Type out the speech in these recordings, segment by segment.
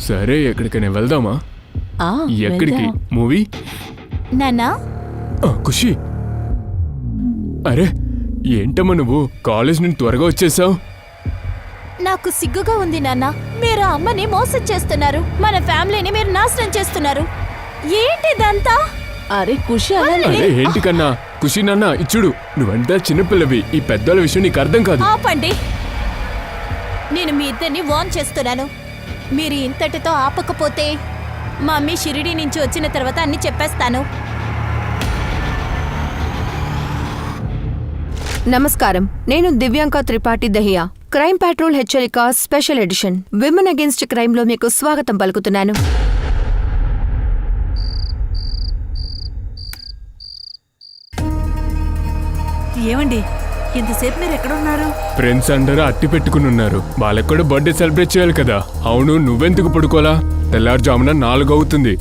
సరే ఎక్కడికైనా వెళ్దామా? ఆ, ఎక్కడికి? వెళ్దాం. మూవీ? నాన్నా ఖుషి, అరే ఏంటమ్మా నువ్వు కాలేజ్ నుండి త్వరగా వచ్చేసావు? నాకు సిగ్గుగా ఉంది నాన్న. మీరు అమ్మని మోసం చేస్తున్నారు, మన ఫ్యామిలీని మీరు నాశనం చేస్తున్నారు. ఏంటిదంతా? అరే ఖుషి అరే ఏంటి కన్నా? ఖుషి నాన్న ఇచ్చుడు, నువ్వంతా చిన్నపిల్లవి, ఈ పెద్దల విషయం నీకు అర్థం కాదు. ఆపండి, నేను మీ ఇద్దరిని వార్న్ చేస్తున్నాను. మీరు ఇంతటితో ఆపకపోతే మా అమ్మ షిరిడి నుంచి వచ్చిన తర్వాత అన్ని చెప్పేస్తాను. నమస్కారం, నేను దివ్యాంక త్రిపాఠి దహియా. క్రైమ్ పెట్రోల్ హెచ్చరిక special edition women against crime లో మీకు స్వాగతం పలుకుతున్నాను. ఏమండి, ఇంతసేపు మీరు ఎక్కడున్నారు? ఫ్రెండ్స్ అందరూ అట్టి పెట్టుకుని ఉన్నారు, వాళ్ళకి కూడా బర్త్డే సెలబ్రేట్ చేయాలి కదా. అవును, నువ్వెందుకు పడుకోలా? తెల్లారుజామున 4 అవుతుంది.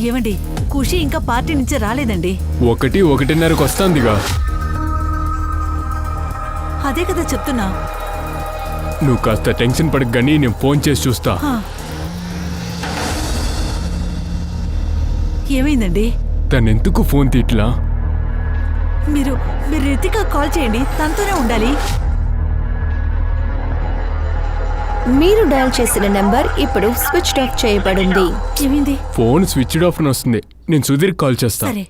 ఏమండి, ఖుషి ఇంకా పార్టీ నుంచి రాలేదండి. 1:30కు వస్తాందిగా. అదే కదా చెప్తున్నా. నువ్వు కాస్త టెన్షన్ పడకు గానీ నేను ఫోన్ చేసి చూస్తా. ఏమైందండి? తనెందుకు ఫోన్ తీట్లా? మీరు రితికా కాల్ చేయండి, తనతోనే ఉండాలి. మీరు డయల్ చేసిన నంబర్ ఇప్పుడు స్విచ్ ఆఫ్ చేయబడింది. ఏమైంది? ఫోన్ స్విచ్డ్ ఆఫ్ అని వస్తుంది. నేను సుధీర్ కాల్ చేస్తా. సరే.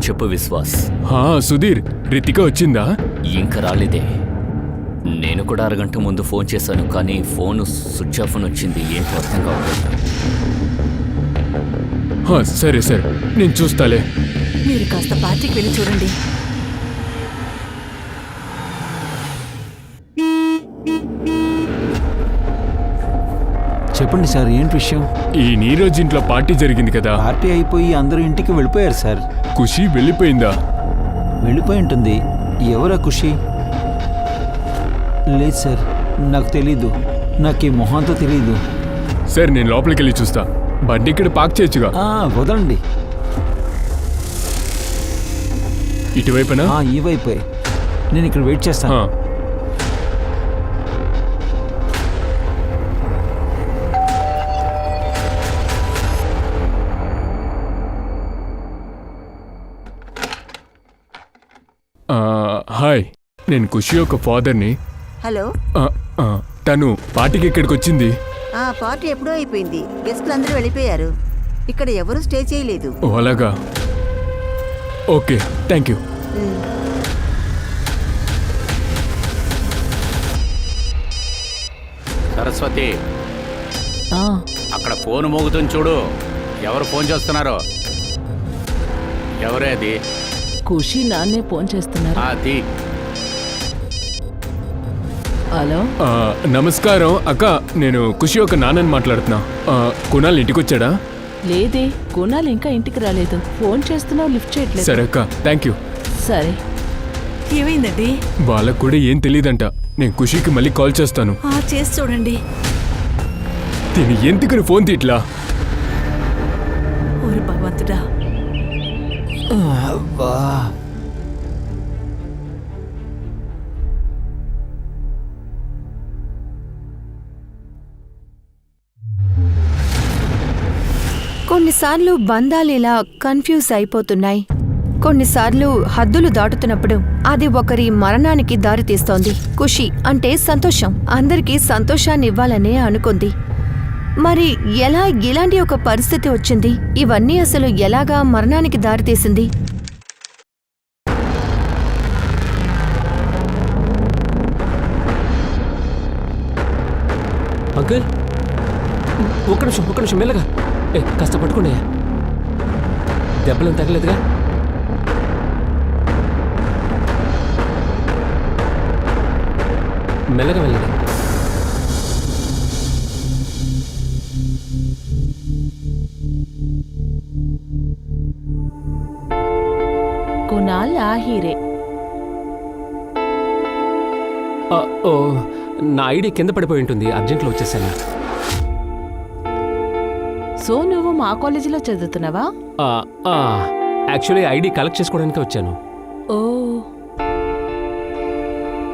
చెప్పు విశ్వాస్. సుధీర్, రితిక వచ్చిందా? ఇంకా రాలేదే. నేను కూడా అరగంట ముందు ఫోన్ చేశాను, కానీ ఫోన్ స్విచ్ ఆఫ్ అని వచ్చింది. ఏంటో అర్థం కావట్లేదు. సరే సరే, నేను చూస్తాలే. మీరు కాస్త పార్టీకి వెళ్ళి చూడండి. చెప్పండి సార్, ఏంటి విషయం? ఈ నీరోజు ఇంట్లో పార్టీ జరిగింది కదా. పార్టీ అయిపోయి అందరూ ఇంటికి వెళ్ళిపోయారు సార్. ఖుషి వెళ్ళిపోయిందా? వెళ్ళిపోయి ఉంటుంది. ఎవరా ఖుషి? లేదు సార్, నాకు తెలీదు. నాకు ఈ మొహంతో తెలీదు. సరే, నేను లోపలికి వెళ్ళి చూస్తా. బండి ఇక్కడ పార్క్ చేయొచ్చుగా. వదలండి. ఇటువైపునా? ఈ వైపే. నేను ఇక్కడ వెయిట్ చేస్తాను. హాయ్, నేను ఖుషి యొక్క ఫాదర్ని. హలో. తను పార్టీకి ఇక్కడికి వచ్చింది. పార్టీ ఎప్పుడో అయిపోయింది. గెస్ట్లు అందరూ వెళ్ళిపోయారు. ఇక్కడ ఎవరు స్టే చేయలేదు. అలాగా, ఓకే, థ్యాంక్ యూ. సరస్వతి, అక్కడ ఫోన్ మోగుతుంది చూడు. ఎవరు ఫోన్ చేస్తున్నారో? ఎవరే అది? ఖుషి నాన్నే ఫోన్ చేస్తున్నారు. అది హలో. నమస్కారం అక్క, నేను ఖుషి యొక్క నాన్నని మాట్లాడుతున్నా. కునాల్ ఇంటికి వచ్చాడా? లేదే, కునాల్ ఇంకా ఇంటికి రాలేదు. ఫోన్ చేస్తున్నావు, లిఫ్ట్ చేయట్లేదు. సరే అక్క, థ్యాంక్ యూ. సరే. ఏమైందండి? వాళ్ళకు కూడా ఏం తెలియదంట. నేను ఖుషికి మళ్ళీ కాల్ చేస్తాను. చేసి చూడండి. దీని ఎందుకని ఫోన్ తీట్లా? ఓరి భగవంతుడా. కొన్నిసార్లు బంధాలు ఇలా కన్ఫ్యూజ్ అయిపోతున్నాయి. కొన్నిసార్లు హద్దులు దాటుతున్నప్పుడు అది ఒకరి మరణానికి దారితీస్తోంది. ఖుషి అంటే సంతోషం, అందరికీ సంతోషాన్ని ఇవ్వాలనే అనుకుంది. మరి ఎలా ఇలాంటి ఒక పరిస్థితి వచ్చింది? ఇవన్నీ అసలు ఎలాగా మరణానికి దారితీసింది? అంకుల్, ఒక్క నిమిషం మెల్లగా. కాస్త పట్టుకోండి. దెబ్బలేం తగలేదుగా? మెల్లగా వెళ్ళండి. కునాల్ ఆహిరే. నా ఐడి కింద పడిపోయి ఉంటుంది, అర్జెంట్లో వచ్చేసాను. సో నువ్వు మా కాలేజీలో చదువుతున్నావా? యాక్చువల్లీ ఐడి కలెక్ట్ చేసుకోవడానికి వచ్చాను. ఓ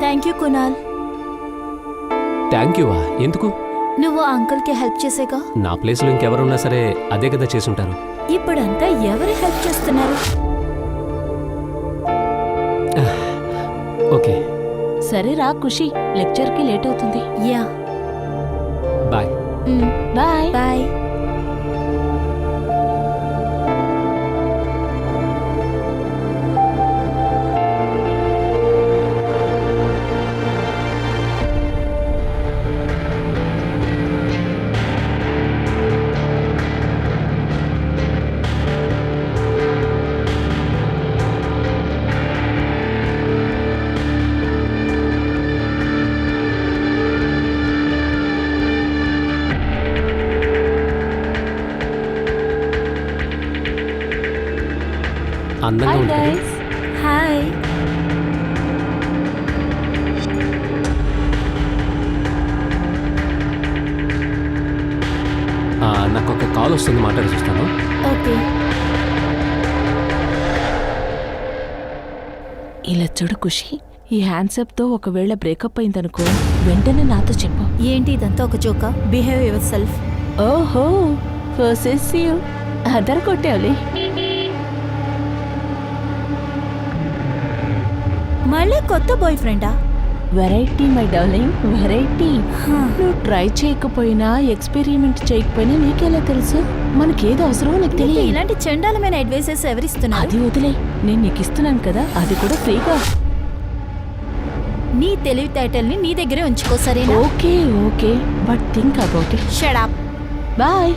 థ్యాంక్ యూ కునాల్. థ్యాంక్ యూవా ఎందుకు? నువ్వు ఆ అంకుల్కి హెల్ప్ చేసేగా. నా ప్లేస్లో ఇంకెవరున్నా సరే అదే కదా చేసుంటారు. ఇప్పుడంతా ఎవరు హెల్ప్ చేస్తున్నారు? ఓకే సరే రా ఖుషి, లెక్చర్కి లేట్ అవుతుంది. Yeah bye. బాయ్. బాయ్. అందంగా హాయ్ ఉంటుంది. గైస్. హాయ్. నాకు ఒక కాల్ వస్తుంది, మాట్లాడి చూస్తాను. ఓకే. ఇలా చూడు ఖుషి, ఈ హ్యాండ్సప్తో ఒకవేళ బ్రేకప్ అయిందనుకో వెంటనే నాతో చెప్పు. ఏంటి ఇదంతా ఒక జోకా? Behave yourself. ఓహో పొసెసివ్. అదర్ కొట్టావులే. మళ్ళీ కొత్త బాయ్ ఫ్రెండా? Variety my darling, variety. నువ్వు ట్రై చేయకపోయినా ఎక్స్పెరిమెంట్ చేయకపోయినా నీకెలా తెలుసు మనకేది అవసరమో నీకు నీకు తెలియదు. ఇలాంటి చండాలమైన అడ్వైసెస్ ఎవరిస్తున్నారు? అది వదిలే, నేను నీకు ఇస్తున్నాను కదా, అది కూడా ఫ్రీగా. నీ తెలివితేటల్ని నీ దగ్గరే ఉంచుకో, సరేనా? Okay okay, but think about it. Shut up. Bye.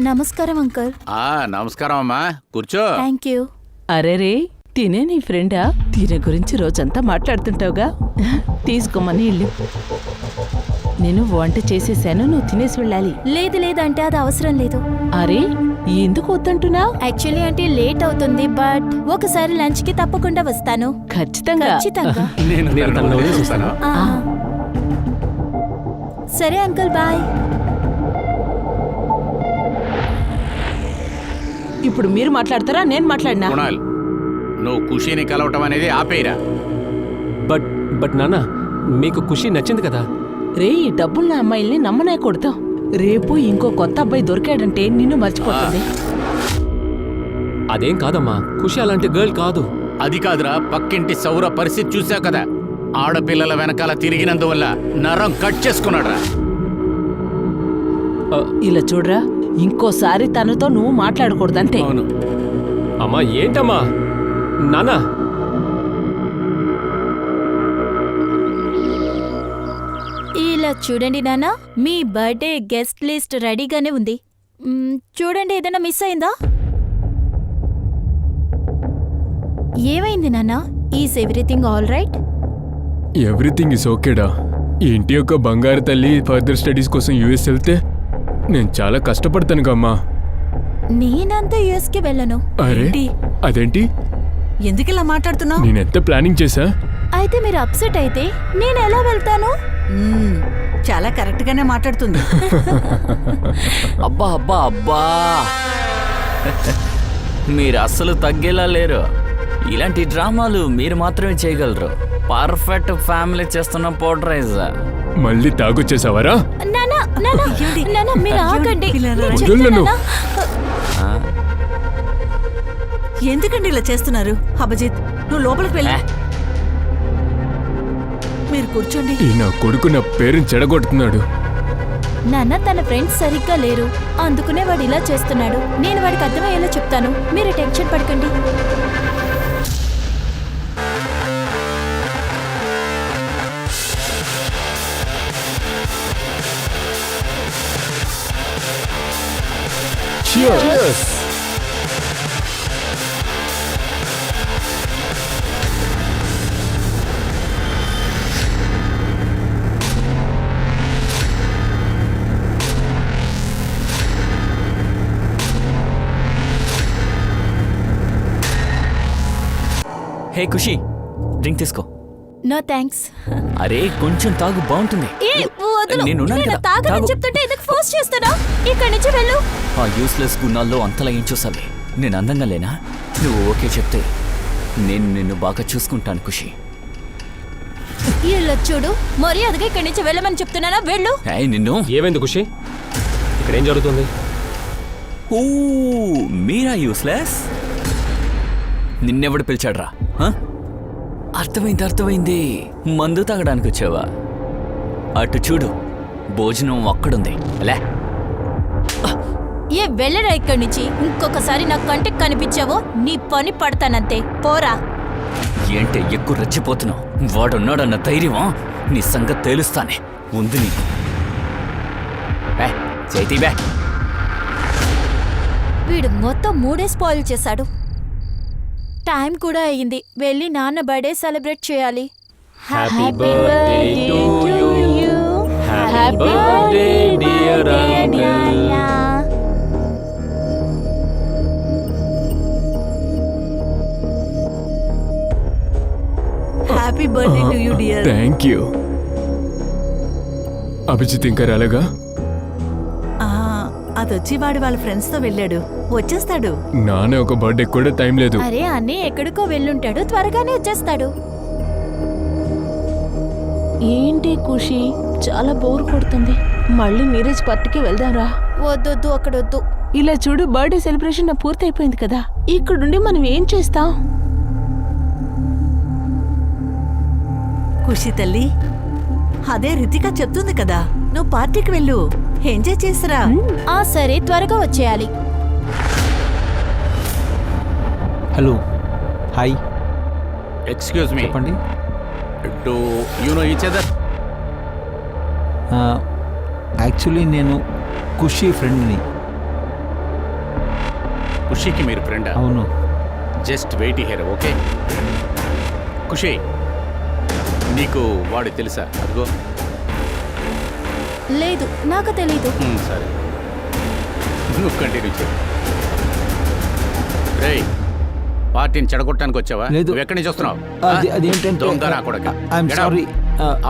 నమస్కారం అంకుల్. నమస్కారం అమ్మా, కూర్చో. Thank you. అరే రే, తినే నీ ఫ్రెండా? తినే గురించి రోజంతా మాట్లాడుతుంటావుగా. తీసుకోమని ఇల్లు. నేను వంట చేసేసాను, నువ్వు తినేసి వెళ్ళాలి. లేదు లేదంటే అది అవసరం లేదు. అరే ఎందుకు వద్దంటున్నావు? యాక్చువల్లీ అంటే లేట్ అవుతుంది, బట్ ఒకసారి లంచ్ కి తప్పకుండా వస్తాను. ఖచ్చితంగా. ఖచ్చితంగా. నేను తనలో వదిలేస్తాను. ఆ. సరే అంకుల్, బాయ్. ఇప్పుడు మీరు మాట్లాడతారా నేను మాట్లాడినా? కుణాల్, నువ్వు ఖుషీని కలవటం అనేది ఆపేరా. బట్ బట్ నాన్న, మీకు ఖుషి నచ్చింది కదా. రే, ఈ డబ్బున్న అమ్మాయిల్ని నమ్మనే కొడతావు. రేపు ఇంకో కొత్త అబ్బాయి దొరికాడంటే నిన్ను మర్చిపోతుంది. అదేం కాదమ్మా, ఖుషి అలాంటి గర్ల్ కాదు. అది కాదురా, పక్కింటి సౌర పరిస్థితి చూసావు కదా. ఆడపిల్లల వెనకాల తిరిగినందువల్ల నరం కట్ చేసుకున్నాడురా. ఇలా చూడరా, ఇంకోసారి తనతో నువ్వు మాట్లాడకూడదంతే. అవును. అమ్మా ఏంటమ్మా? నానా ఇలా చూడండి నాన్న, మీ బర్త్డే గెస్ట్ లిస్ట్ రెడీగానే ఉంది. చూడండి, ఏదైనా మిస్ అయిందా? ఏమైంది నాన్న? Is everything all right? Everything is ఓకేడా. ఈ ఇంటి యొక్క బంగారు తల్లి ఫర్దర్ స్టడీస్ కోసం యూఎస్ వెళ్తే నేను చాలా కష్టపడతానుగా అమ్మా. నేనంతా యుఎస్ కి వెళ్ళను. అరే అదేంటి, ఎందుకు ఇలా మాట్లాడుతున్నావు? నేనెంత ప్లానింగ్ చేశా. అయితే మీరు అప్సెట్ అయితే నేను ఎలా వెళ్తాను? చాలా కరెక్ట్ గానే మాట్లాడుతుంది. అబ్బా అబ్బా అబ్బా, మీరు అస్సలు తగ్గేలా లేరు. ఇలాంటి డ్రామాలు మీరు మాత్రమే చేయగలరు. పర్ఫెక్ట్ ఫ్యామిలీ చేస్తున్న పోర్ట్రైజ్. మళ్ళీ తాగొచ్చేసావరా? నానా నానా నానా, మీరు ఆగండి. పిల్లలు నేను వదులు చెప్తాను, నన్ను. నాన్నా. ఎందుకండి ఇలా చేస్తున్నారు? అభిజిత్, నువ్వు లోపలికి వెళ్ళి మీరు కూర్చోండి. ఈ నా కొడుకు నా పేరుని చెడగొడుతున్నాడు. నాన్న, తన ఫ్రెండ్స్ సరిగ్గా లేరు, అందుకునే వాడు ఇలా చేస్తున్నాడు. నేను వాడికి అర్థమయ్యేలా చెప్తాను, మీరు టెన్షన్ పడకండి. Cheers. హే ఖుషి, డ్రింక్ తీసుకో. No thanks. అరే కొంచెం తాగు, బాగుంటుంది. ఏ వదులు, నేనున్నాను నేను కదా, తాగనని తాగు. చెప్తుంటే ఎందుకు ఫోర్స్ ఫోర్స్ చేస్తున్నావు? ఇక్కడి నుంచి వెళ్ళు. ఆ యూస్లెస్ గుణాల్లో అంతలా ఏం చూసావి? నేను అందంగా లేనా? నువ్వు ఓకే చెప్తే నేను నిన్ను బాగా చూసుకుంటాను ఖుషి. ఇల్లు చూడు, మర్యాదగా ఇక్కడి నుంచి వెళ్ళమని చెప్తున్నానా? వెళ్ళు. ఏయ్ నిన్ను. ఏమైంది ఖుషి? ఇక్కడ ఏం జరుగుతుంది? ఓ మీరా యూస్లెస్? నిన్నెవడు పిలిచాడ్రా? అర్థమైంది. మందు తాగడానికి వచ్చావా? అటు చూడు, భోజనం అక్కడుంది. లే. ఏ వెళ్ళరా ఇక్కడి నుంచి. ఇంకొకసారి నా కంటికి కనిపించావో నీ పని పడతానంతే. పోరా. ఏంటే ఎక్కువ రెచ్చిపోతున్నావు? వాడున్నాడన్న ధైర్యమా? నీ సంగతి తేలుస్తానే. ఉంది నీకు. చైతీ బే. వీడు మొత్తం 3 స్పాయిల్ చేశాడు. టైం కూడా అయ్యింది. వెళ్ళి నాన్న బర్త్డే సెలబ్రేట్ చేయాలి. Happy birthday to you. Happy birthday dear uncle. Happy birthday to you dear. Thank you. Abhijit ఇంకా రాలేగా? అదొచ్చి వాడు వాళ్ళ ఫ్రెండ్స్ తో వెళ్ళాడు. వచ్చేస్తాడు. నాన్న ఒక బర్త్డే కూడా టైం లేదు. అరే అన్నీ ఎక్కడికో వెళ్ళుంటాడు. త్వరగానే వచ్చేస్తాడు. ఏంటి ఖుషి, చాలా బోర్ కొడుతుంది. మళ్ళీ నీరజ్ పార్టీకి వెళ్దాంరా. వద్దొద్దు, అక్కడొద్దు. ఇలా చూడు, బర్త్డే సెలబ్రేషన్ పూర్తయిపోయింది కదా. ఇక్కడుండి మనం ఏం చేస్తాం? ఖుషి తల్లి, అదే రితిక చెప్తుంది కదా, నువ్వు పార్టీకి వెళ్ళు, ఎంజాయ్ చేసిరా. సరే, త్వరగా వచ్చేయాలి. హలో, హాయ్, ఎక్స్క్యూజ్ మీ, చెప్పండి. Do you know each other? Actually నేను ఖుషి ఫ్రెండ్ని. ఖుషికి మీరు ఫ్రెండా? అవును. Just wait here, okay? Khushi, నీకు వాడు తెలుసా? అదిగో. లేదు, నాకు తెలీదు. సరే, నువ్వు కంటిన్యూ చేయి. రేయ్, పార్టీని చెడగొట్టడానికి వచ్చావా? లేదు. నువ్వు ఎక్కడి నుంచి వస్తున్నావు? అదేంటంటే దొంగ నా కొడుకా. I'm Get out. Sorry.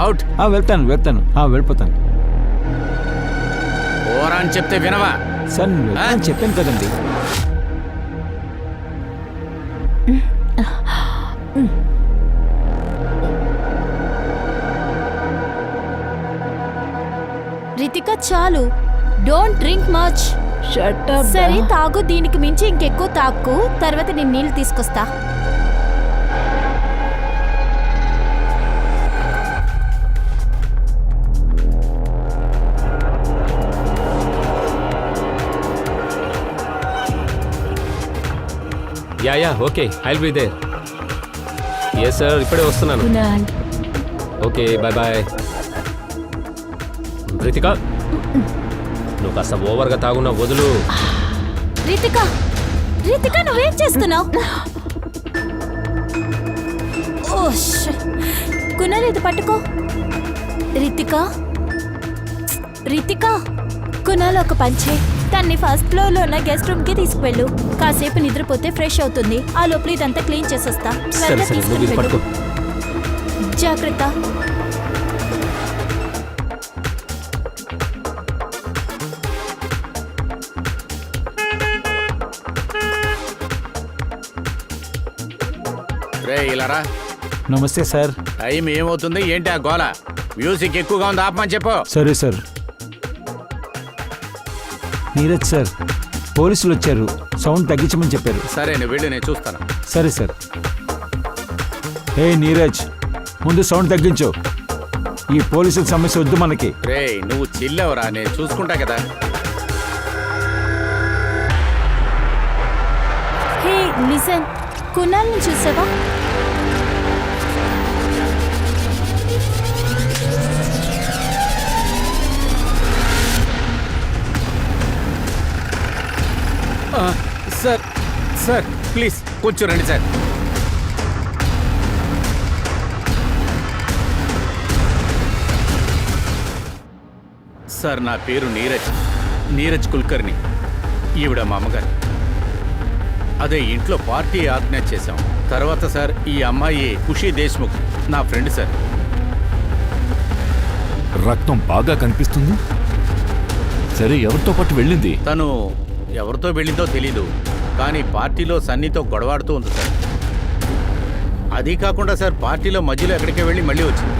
Out. వెళ్తాను వెళ్ళిపోతాను. ఓరా అని చెప్తే వినవా? సార్ నేను చెప్పాను కదండి. రితిక, చాలు. Don't drink much. Shut up. సరే, తాగు. దీనికి మించి ఇంకెక్కువ తాక్కు. తర్వాత నేను నీళ్ళు తీసుకొస్తా. Yeah okay, I'll be there. Yes sir, ఇప్పుడే వస్తున్నాను. Okay, bye. రితిక, నువ్వు కాస్త ఓవర్గా తాగున్నా వదులు. రితిక, నువ్వేం చేస్తున్నావు? కునాల్, ఇది పట్టుకో. రితిక, కునాల్ ఒక పంచే. తన్ని ఫస్ట్ ఫ్లోర్ లో ఉన్న గెస్ట్ రూమ్ కి తీసుకువెళ్ళు. కాసేపు నిద్రపోతే ఫ్రెష్ అవుతుంది. ఆ లోపల ఇదంతా క్లీన్ చేసేస్తా. సరే, నువ్వు ఇది పట్టుకో. జాగ్రత్త. రే ఇలారా. నమస్తే సార్. టైం ఏమవుతుంది? ఏంటి ఆ గోల? మ్యూజిక్ ఎక్కువగా ఉంది, ఆపమని చెప్పు. సరే సార్. నీరజ్ సార్, పోలీసులు వచ్చారు, సౌండ్ తగ్గించమని చెప్పారు. సరే, నువ్వు వెళ్ళు, నేను చూస్తాను. సరే సార్. నీరజ్, ముందు సౌండ్ తగ్గించు. ఈ పోలీసుల సమస్య వద్దు మనకి. రే, నువ్వు చిల్లవరా, నేను చూసుకుంటా కదా. హే లిసన్, కునాల్ని చూసావా? సార్ ప్లీజ్ కొంచెం రండి సార్. సార్, నా పేరు నీరజ్ కుల్కర్ని. ఈవిడ మా అమ్మగారు. అదే ఇంట్లో పార్టీ ఆర్గనైజ్ చేశాం. తర్వాత సార్, ఈ అమ్మాయి ఖుషి దేశ్ముఖ్, నా ఫ్రెండ్ సార్. రక్తం బాగా కనిపిస్తుంది. సరే ఎవరితో పాటు వెళ్ళింది? తను ఎవరితో వెళ్ళిందో తెలీదు, కానీ పార్టీలో సన్నీతో గొడవాడుతూ ఉంది సార్. అది కాకుండా సార్ పార్టీలో మధ్యలో ఎక్కడికే వెళ్ళి మళ్ళీ వచ్చింది.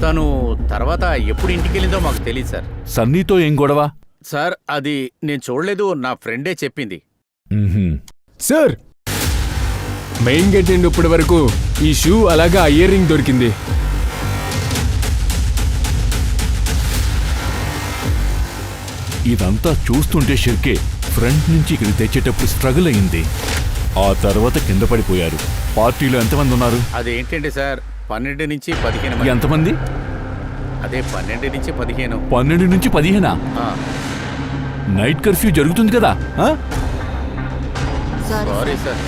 తను తర్వాత ఎప్పుడు ఇంటికి వెళ్ళిందో మాకు తెలియదు సార్. సన్నీతో ఏం గొడవ? సార్ అది నేను చూడలేదు, నా ఫ్రెండే చెప్పింది. సార్ మెయిన్ గేట్ నుండి ఇప్పటి వరకు ఈ షూ అలాగే ఆ ఇయర్ రింగ్ దొరికింది. ఇదంతా చూస్తుంటే షిర్కే ఫ్రంట్ నుంచి ఇక్కడ తెచ్చేటప్పుడు స్ట్రగుల్ అయింది. ఆ తర్వాత కింద పడిపోయారు. పార్టీలో ఎంతమంది ఉన్నారు? అదేంటండి సార్ 12 నుంచి 15 మంది. ఎంతమంది? అదే 12 నుంచి 15. 12 నుంచి 15? ఆ, నైట్ కర్ఫ్యూ జరుగుతుంది కదా? Sorry sir.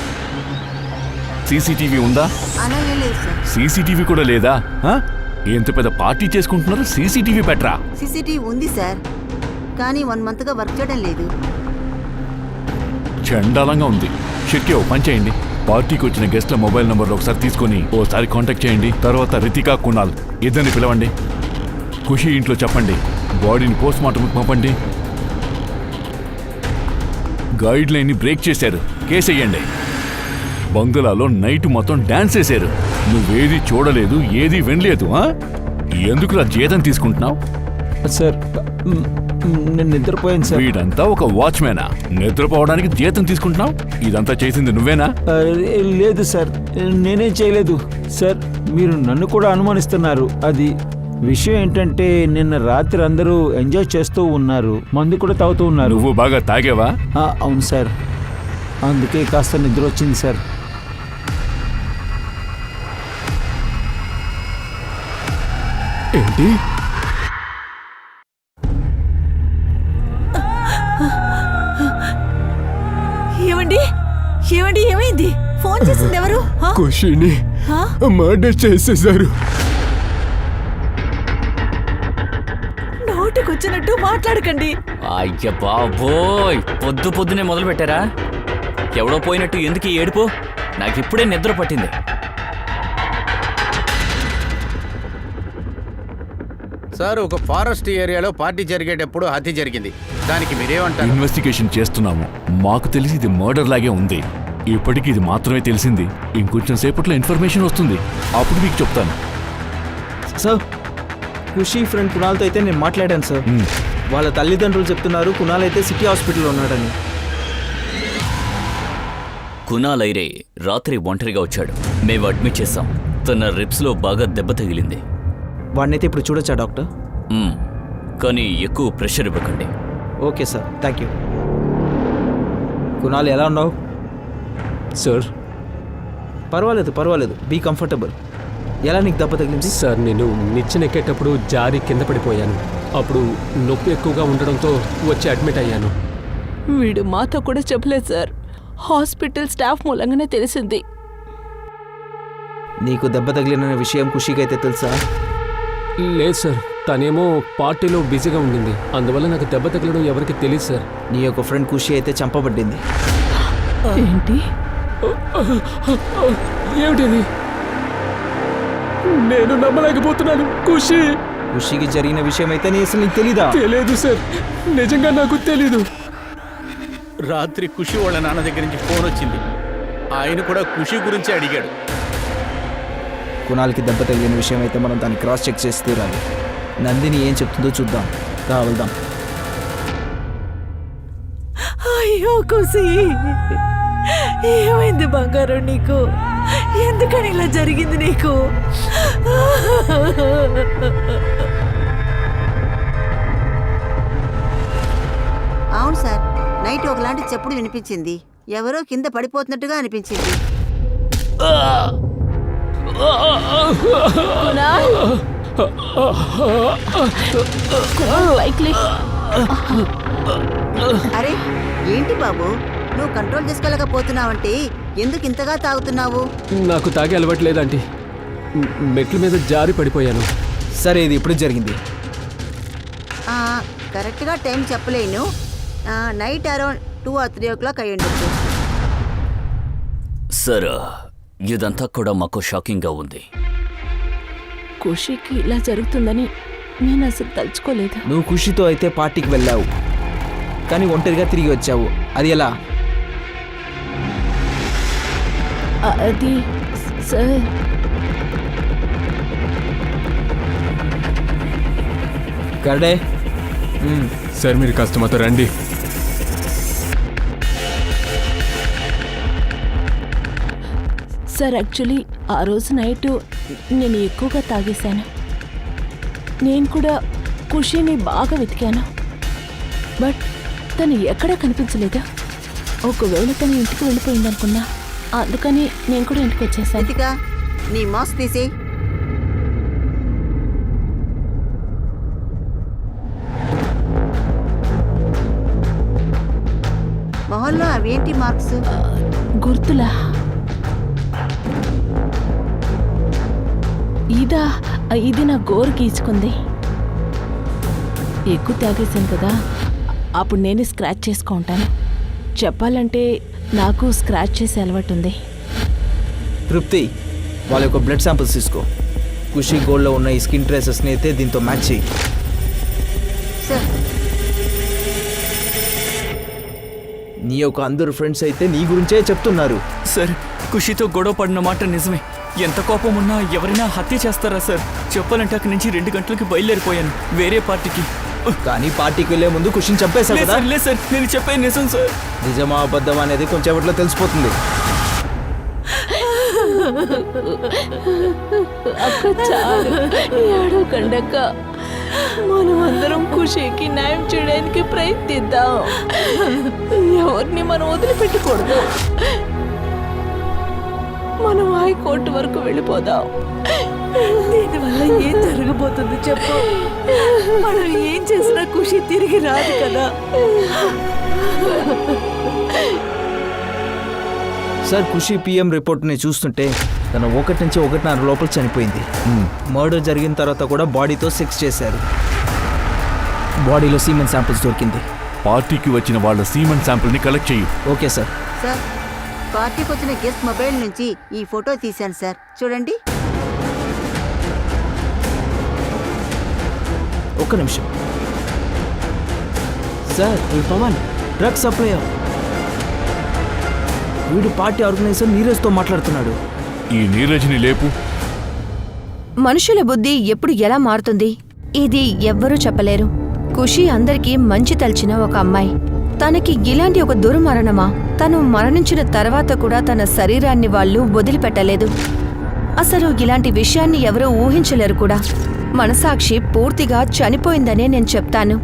సీసీటీవీ ఉందా? సీసీటీవీ కూడా లేదా? ఎంత పెద్ద పార్టీ చేసుకుంటున్నారు, సీసీటీవీ పెట్టరా? సీసీటీవీ ఉంది సార్, కానీ 1 మంత్గా వర్క్ చేయడం లేదు. చండాలంగా ఉంది. షిర్కే ఓ పని చేయండి, పార్టీకి వచ్చిన గెస్ట్ల మొబైల్ నంబర్లు ఒకసారి తీసుకొని ఓసారి కాంటాక్ట్ చేయండి. తర్వాత రితికా, కునాల్ ఇద్దరిని పిలవండి. ఖుషి ఇంట్లో చెప్పండి, బాడీని పోస్ట్ మార్టంకి పంపండి. గైడ్ లైన్ని బ్రేక్ చేశారు, కేసేయండి. బంగ్లాలో నైట్ మొత్తం డాన్స్ చేశారు. నువ్వేది చూడలేదు, ఏది వినలేదు. ఎందుకులా జీతం తీసుకుంటున్నావు? సార్ నేను నిద్రపోయాను సార్. వీడంతా ఒక వాచ్మేనా? నిద్రపోవడానికి జీతం తీసుకుంటున్నావు? ఇదంతా చేసింది నువ్వేనా? లేదు సార్, నేనేం చేయలేదు సార్. మీరు నన్ను కూడా అనుమానిస్తున్నారు. అది విషయం ఏంటంటే నిన్న రాత్రి అందరూ ఎంజాయ్ చేస్తూ ఉన్నారు, మందు కూడా తాగుతూ ఉన్నారు. నువ్వు బాగా తాగేవా? అవును సార్, అందుకే కాస్త నిద్ర వచ్చింది సార్. ఏంటి? ఏమండి ఏమండి ఏమైంది? ఫోన్ చేసింది ఎవరు? ఖుషిని మర్డర్ చేసేశారు. నోటికొచ్చినట్టు మాట్లాడకండి. అయ్య బాబోయ్, పొద్దు పొద్దునే మొదలు పెట్టారా? ఎవడో పోయినట్టు ఎందుకు ఈ ఏడుపు? నాకిప్పుడే నిద్ర పట్టింది. సార్ ఒక ఫారెస్ట్ ఏరియాలో పార్టీ జరిగేటప్పుడు హత్య జరిగింది. దానికి మీరేమంటారు? ఇన్వెస్టిగేషన్ చేస్తున్నాము. మాకు తెలిసి ఇది మర్డర్ లాగే ఉంది. ఇప్పటికి ఇది మాత్రమే తెలిసింది. ఇంకొంచెం సేపట్లో ఇన్ఫర్మేషన్ వస్తుంది, అప్పుడు మీకు చెప్తాను. సార్ ఖుషి ఫ్రెండ్ కునాల్తో అయితే నేను మాట్లాడాను సార్. వాళ్ళ తల్లిదండ్రులు చెప్తున్నారు కునాల్ అయితే సిటీ హాస్పిటల్లో ఉన్నాడని. కునాల్ ఐరే రాత్రి ఒంటరిగా వచ్చాడు. మేము అడ్మిట్ చేశాం. తన రిప్స్లో బాగా దెబ్బ తగిలింది. వాడినైతే ఇప్పుడు చూడొచ్చా డాక్టర్? కానీ ఎక్కువ ప్రెషర్ ఇవ్వకండి. Okay sir, thank you. Kunal ఎలా ఉన్నావు? సార్ పర్వాలేదు, బీ కంఫర్టబుల్. ఎలా నీకు దెబ్బ తగిలింది? సార్ నేను నిచ్చెన ఎక్కేటప్పుడు జారి కింద పడిపోయాను. అప్పుడు నొప్పి ఎక్కువగా ఉండడంతో వచ్చి అడ్మిట్ అయ్యాను. వీడు మాతో కూడా చెప్పలేదు సార్, హాస్పిటల్ స్టాఫ్ మూలంగానే తెలిసింది. నీకు దెబ్బ తగిలిన విషయం ఖుషికి అయితే తెలుసా? లేదు సార్, తనేమో పార్టీలో బిజీగా ఉండింది, అందువల్ల నాకు దెబ్బ తగలడం ఎవరికి తెలియదు సార్. నీ యొక్క ఫ్రెండ్ ఖుషి అయితే చంపబడింది. ఏంటి? ఏమిటిది? నేను నమ్మలేకపోతున్నాను. ఖుషికి జరిగిన విషయం అయితే నీ అసలు నీకు తెలీదా? తెలియదు సార్, నిజంగా నాకు తెలీదు. రాత్రి ఖుషి వాళ్ళ నాన్న దగ్గర నుంచి ఫోన్ వచ్చింది. ఆయన కూడా ఖుషి గురించి అడిగాడు. కునాల్కి దెబ్బ తగిలిన విషయం అయితే మనం దాన్ని క్రాస్ చెక్ చేసి తీరాలి. నందిని ఏం చెప్తుందో చూద్దాం. వెళ్దాం. అయ్యో ఖుషి, ఏమైంది బంగారం నీకు? ఎందుకని ఇలా జరిగింది నీకు? అవును సార్, నైట్ ఒకలాంటి చెప్పుడు వినిపించింది. ఎవరో కింద పడిపోతున్నట్టుగా అనిపించింది. అరే ఏంటి బాబు, నువ్వు కంట్రోల్ చేసుకోలేకపోతున్నావంటే ఎందుకు ఇంతగా తాగుతున్నావు? నాకు తాగే అలవాట్లేదండి. మెట్ల మీద జారి పడిపోయాను. సరే, ఇది ఇప్పుడు జరిగింది. కరెక్ట్గా టైం చెప్పలేను. నైట్ అరౌండ్ 2 or 3 o'clock అయ్యి ఉండొచ్చు. సార్ ఇదంతా కూడా మాకు షాకింగ్గా ఉంది. ఖుషికి ఇలా జరుగుతుందని నేను అసలు తలుచుకోలేదు. నువ్వు ఖుషితో అయితే పార్టీకి వెళ్ళావు, కానీ ఒంటరిగా తిరిగి వచ్చావు, అది ఎలా? అది సార్, గర్డే. సార్ మీరు కాస్త మాతో రండి. సార్ యాక్చువల్లీ ఆ రోజు నైట్ నేను ఎక్కువగా తాగేశాను. నేను కూడా ఖుషీని బాగా వెతికాను, బట్ తను ఎక్కడా కనిపించలేదు. ఒకవేళ తను ఇంటికి వెళ్ళిపోయిందనుకున్నా, అందుకని నేను కూడా ఇంటికి వచ్చేసాను. రితిక, నీ మాస్క్ తీసి. మొహంలో అవేంటి మార్క్స్? గుర్తులా? ఇది నా గోరు గీచుకుంది. ఎక్కువ తాగేశాను కదా, అప్పుడు నేనే స్క్రాచ్ చేసుకుంటాను. చెప్పాలంటే నాకు స్క్రాచ్ చేసే అలవాటు ఉంది. తృప్తి, వాళ్ళ యొక్క బ్లడ్ శాంపిల్స్ తీసుకో. ఖుషీ గోల్డ్లో ఉన్న ఈ స్కిన్ ట్రేసెస్ని అయితే దీంతో మ్యాచ్ చేయి. సార్, నీ యొక్క అందరు ఫ్రెండ్స్ అయితే నీ గురించే చెప్తున్నారు. సార్, ఖుషితో గొడవ పడిన మాట నిజమే. ఎంత కోపం ఉన్నా ఎవరైనా హత్య చేస్తారా సార్? చెప్పాలంటే అక్కడి నుంచి 2 గంటలకి బయలుదేరిపోయాను వేరే పార్టీకి. కానీ పార్టీకి వెళ్ళే ముందు ఖుషిని చంపేశావు కదా? లేదు సార్, నేను చెప్పేది నిజం సార్. నిజమా అబద్ధం అనేది కొంచెంలో తెలిసిపోతుంది. అక్క చాలు, ఏడవకండక్క. మనం అందరం ఖుషీకి న్యాయం చేయడానికి ప్రయత్నిద్దాం. ఎవరిని మనం వదిలిపెట్టకూడదు. మనం హైకోర్టు వరకు వెళ్ళిపోదాం. దీనివల్ల ఏం జరగబోతుంది చెప్పు? మనం ఏం చేసినా ఖుషి తిరిగి రాదు కదా. సార్, ఖుషీ పిఎం రిపోర్ట్ని చూస్తుంటే తను 1 నుంచి 1.5 లోపల చనిపోయింది. మర్డర్ జరిగిన తర్వాత కూడా బాడీతో సెక్స్ చేశారు. బాడీలో సీమెన్ శాంపిల్స్ దొరికింది. పార్టీకి వచ్చిన వాళ్ళ సీమన్ శాంపుల్ని కలెక్ట్ చెయ్యి. Okay sir. సార్, పార్టీకి వచ్చిన గెస్ట్ మొబైల్ నుంచి ఈ ఫోటో తీశాను సార్, చూడండి. ఒక్క నిమిషం సార్. ఈ పవన్ డ్రగ్ సప్లయర్, వీడు పార్టీ ఆర్గనైజర్ నీరజ్తో మాట్లాడుతున్నాడు. ఈ నీరజ్ని లేపు. మనుషుల బుద్ధి ఎప్పుడు ఎలా మారుతుంది ఇది ఎవ్వరూ చెప్పలేరు. ఖుషి అందరికీ మంచి తలచిన ఒక అమ్మాయి. తనకి ఇలాంటి ఒక దుర్మరణమా? తను మరణించిన తర్వాత కూడా తన శరీరాన్ని వాళ్ళు వదిలిపెట్టలేదు. అసలు ఇలాంటి విషయాన్ని ఎవరూ ఊహించలేరు కూడా. మనసాక్షి పూర్తిగా చనిపోయిందనే నేను చెప్తాను.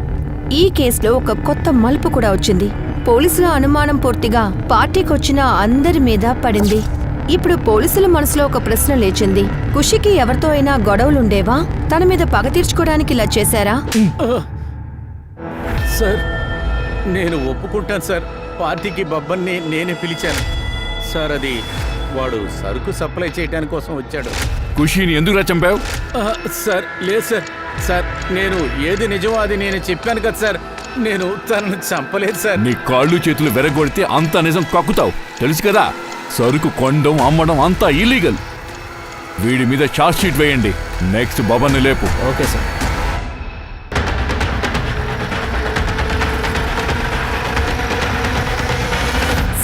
ఈ కేసులో ఒక కొత్త మలుపు కూడా వచ్చింది. పోలీసుల అనుమానం పూర్తిగా పార్టీకొచ్చిన అందరి మీద పడింది. ఇప్పుడు పోలీసుల మనసులో ఒక ప్రశ్న లేచింది. ఖుషికి ఎవరితో అయినా గొడవలుండేవా? తన మీద పగ తీర్చుకోవడానికి ఇలా చేశారా? సార్, నేను ఒప్పుకుంటాను సార్. పార్టీకి బబ్బన్ని నేనే పిలిచాను సార్. అది వాడు సరుకు సప్లై చేయడానికి కోసం వచ్చాడు. ఖుషీని ఎందుకురా చంపావు? సార్, లేదు సార్. సార్, నేను ఏది నిజమో అది నేను చెప్పాను కదా సార్. నేను తనను చంపలేదు సార్. నీ కాళ్ళు చేతులు వెరగొడితే అంత నిజం కక్కుతావు, తెలుసు కదా. సరుకు కొండం అమ్మడం అంతా ఇల్లీగల్. వీడి మీద ఛార్జ్ షీట్ వేయండి. నెక్స్ట్ బబన్ని లేపు. Okay sir.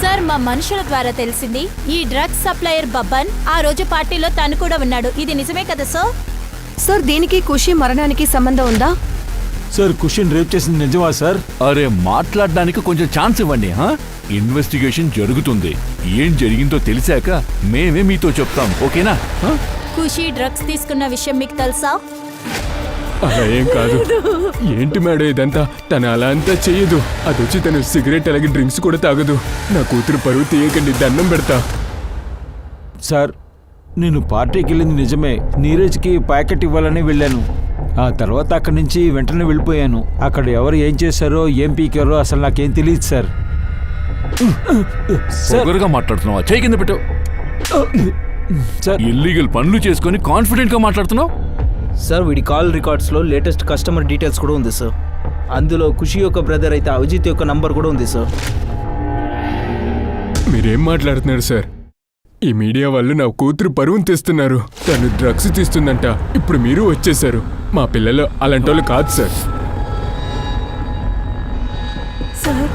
సార్, మా మనుషుల ద్వారా తెలిసింది ఈ డ్రగ్స్ సప్లయర్ బబ్బన్ ఆ రోజు పార్టీలో తను కూడా ఉన్నాడు. ఇది నిజమే కదా సార్? సార్, దీనికి ఖుషి మరణానికి సంబంధం ఉందా? సార్, ఖుషిని రేప్ చేసింది నిజమా సార్? అరే, మాట్లాడడానికి కొంచెం ఛాన్స్ ఇవ్వండి. ఇన్వెస్టిగేషన్ జరుగుతుంది. ఏం జరిగిందో తెలిసాక మేమే మీతో చెప్తాం, ఓకేనా? ఖుషి డ్రగ్స్ తీసుకున్న విషయం మీకు తెలుసా? అలా ఏం కాదు. ఏంటి మేడం ఇదంతా? తను అలా అంతా చెయ్యదు. అదొచ్చి తను సిగరెట్ అలాగే డ్రింక్స్ కూడా తాగదు. నా కూతురు పరువు తీయకండి, దండం పెడతా. సార్, నేను పార్టీకి వెళ్ళింది నిజమే. నీరజ్కి ప్యాకెట్ ఇవ్వాలని వెళ్ళాను. ఆ తర్వాత అక్కడి నుంచి వెంటనే వెళ్ళిపోయాను. అక్కడ ఎవరు ఏం చేశారో ఏం పీకారో అసలు నాకేం తెలియదు సార్. పొగరుగా మాట్లాడుతున్నావా? చేయి కింద పెట్టు. సార్, ఇల్లీగల్ పనులు చేసుకొని కాన్ఫిడెంట్ గా మాట్లాడుతున్నావు. సార్, వీడి కాల్ రికార్డ్స్లో లేటెస్ట్ కస్టమర్ డీటెయిల్స్ కూడా ఉంది సార్. అందులో ఖుషి యొక్క బ్రదర్ అయితే అవిజిత్ యొక్క నంబర్ కూడా ఉంది సార్. మీరేం మాట్లాడుతున్నారు సార్? ఈ మీడియా వాళ్ళు నా కూతురు పరువును తెస్తున్నారు. తను డ్రగ్స్ తీస్తుందంట. ఇప్పుడు మీరు వచ్చేసారు. మా పిల్లలు అలాంటి వాళ్ళు కాదు సార్. సార్,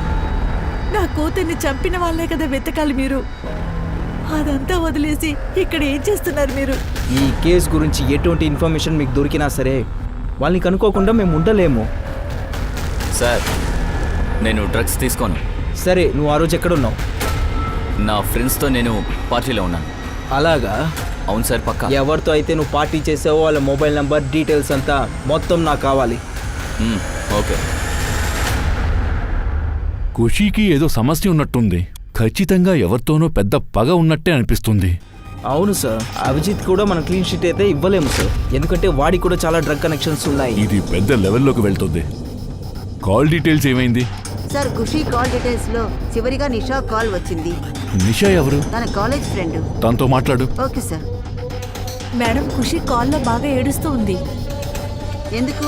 కూతుర్ని చంపిన వాళ్ళే కదా వెతకాలి మీరు. అదంతా వదిలేసి ఇక్కడ ఏం చేస్తున్నారు మీరు? ఈ కేసు గురించి ఎటువంటి ఇన్ఫర్మేషన్ మీకు దొరికినా సరే వాళ్ళని కనుక్కోకుండా మేము ఉండలేము. సార్, నేను డ్రగ్స్ తీసుకోను. సరే, నువ్వు ఆ రోజు ఎక్కడున్నావు? నా ఫ్రెండ్స్తో నేను పార్టీలో ఉన్నాను. అలాగా? అవును సార్, పక్కా. ఎవరితో అయితే నువ్వు పార్టీ చేసావో వాళ్ళ మొబైల్ నంబర్ డీటెయిల్స్ అంతా మొత్తం నాకు కావాలి. ఓకే. ఖుషీకి ఏదో సమస్య ఉన్నట్టుంది. ఖచ్చితంగా ఎవరితోనో పెద్ద పగ ఉన్నట్టే అనిపిస్తుంది. అవును సార్, అభిజిత్ కూడా మన క్లీన్ షీట్ అయితే ఇవ్వలేము సార్, ఎందుకంటే వాడికి కూడా చాలా డ్రగ్ కనెక్షన్స్ ఉన్నాయి. ఇది పెద్ద లెవెల్లోకి వెళ్తుంది. కాల్ డీటెయిల్స్ ఏమైంది? సార్ ఖుషీ కాల్ డీటెయిల్స్ లో చివరిగా నిషా కాల్ వచ్చింది. నిషా ఎవరు? తన కాలేజ్ ఫ్రెండ్. తనతో మాట్లాడు. Okay sir. మేడం, ఖుషి కాల్లో బాగా ఏడుస్తూ ఉంది. ఎందుకు?